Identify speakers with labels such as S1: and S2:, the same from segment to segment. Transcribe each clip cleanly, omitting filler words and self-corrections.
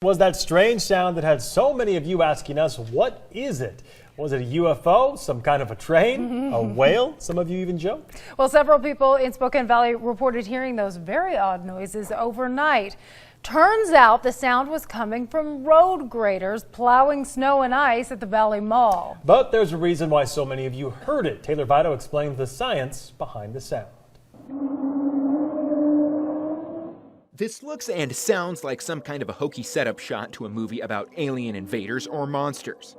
S1: Was that strange sound that had so many of you asking us, what is it? Was it a UFO, some kind of a train, a whale? Some of you even joked.
S2: Well, several people in Spokane Valley reported hearing those very odd noises overnight. Turns out the sound was coming from road graders plowing snow and ice at the Valley Mall.
S1: But there's a reason why so many of you heard it. Taylor Vito explains the science behind the sound.
S3: This looks and sounds like some kind of a hokey setup shot to a movie about alien invaders or monsters.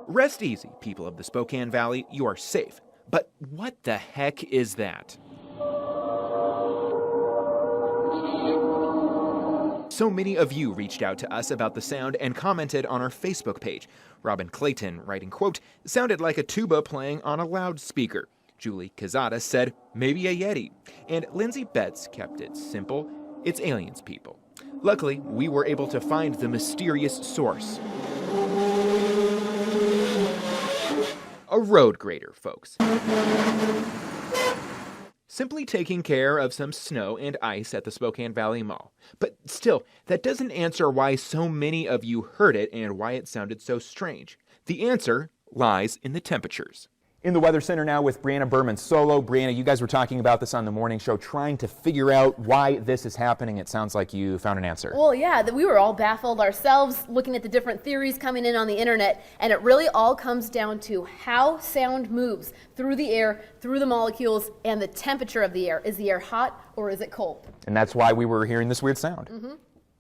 S3: Rest easy, people of the Spokane Valley, you are safe. But what the heck is that? So many of you reached out to us about the sound and commented on our Facebook page. Robin Clayton writing, quote, sounded like a tuba playing on a loudspeaker. Julie Kazada said, maybe a Yeti. And Lindsay Betts kept it simple, it's aliens, people. Luckily, we were able to find the mysterious source. A road grader, folks. Simply taking care of some snow and ice at the Spokane Valley Mall. But still, that doesn't answer why so many of you heard it and why it sounded so strange. The answer lies in the temperatures.
S4: In the Weather Center now with Brianna Berman-Solo. Brianna, you guys were talking about this on the morning show, trying to figure out why this is happening. It sounds like you found an answer.
S5: Well, yeah, we were all baffled ourselves looking at the different theories coming in on the internet, and it really all comes down to how sound moves through the air, through the molecules, and the temperature of the air. Is the air hot or is it cold?
S4: And that's why we were hearing this weird sound.
S5: Mm-hmm.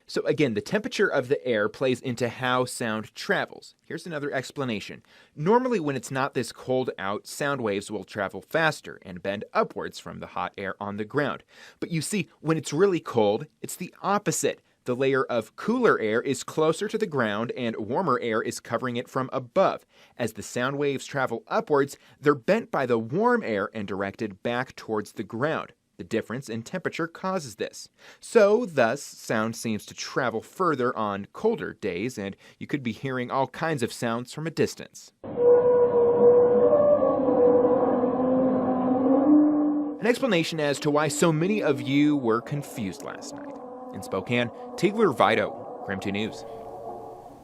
S3: So again, the temperature of the air plays into how sound travels. Here's another explanation. Normally when it's not this cold out, sound waves will travel faster and bend upwards from the hot air on the ground. But you see, when it's really cold, it's the opposite. The layer of cooler air is closer to the ground and warmer air is covering it from above. As the sound waves travel upwards, they're bent by the warm air and directed back towards the ground. The difference in temperature causes this. So, thus, sound seems to travel further on colder days, and you could be hearing all kinds of sounds from a distance. An explanation as to why so many of you were confused last night. In Spokane, Taylor Vito, KREM 2 News.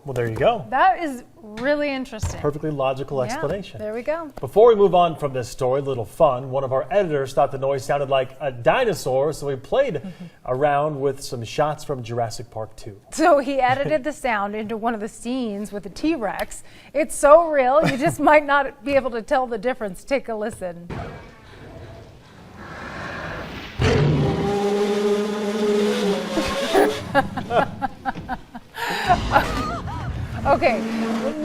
S1: Well, there you go.
S2: That is really interesting.
S1: Perfectly logical explanation.
S2: There we go.
S1: Before we move on from this story, a little fun. One of our editors thought the noise sounded like a dinosaur, so we played around with some shots from Jurassic Park 2.
S2: So he edited the sound into one of the scenes with the T-Rex. It's so real, you just might not be able to tell the difference. Take a listen. Okay,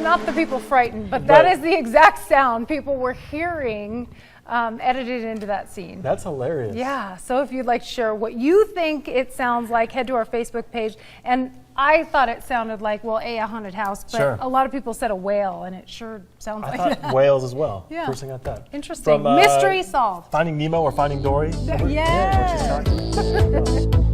S2: not the people frightened, but that is the exact sound people were hearing edited into that scene.
S1: That's hilarious.
S2: Yeah, so if you'd like to share what you think it sounds like, head to our Facebook page. And I thought it sounded like, well, a haunted house, but a lot of people said a whale, and it sure sounds like that.
S1: I thought whales as well.
S2: Yeah.
S1: First thing I thought.
S2: Interesting.
S1: From,
S2: Mystery solved.
S1: Finding Nemo or Finding Dory?
S2: Yes.
S1: Yeah,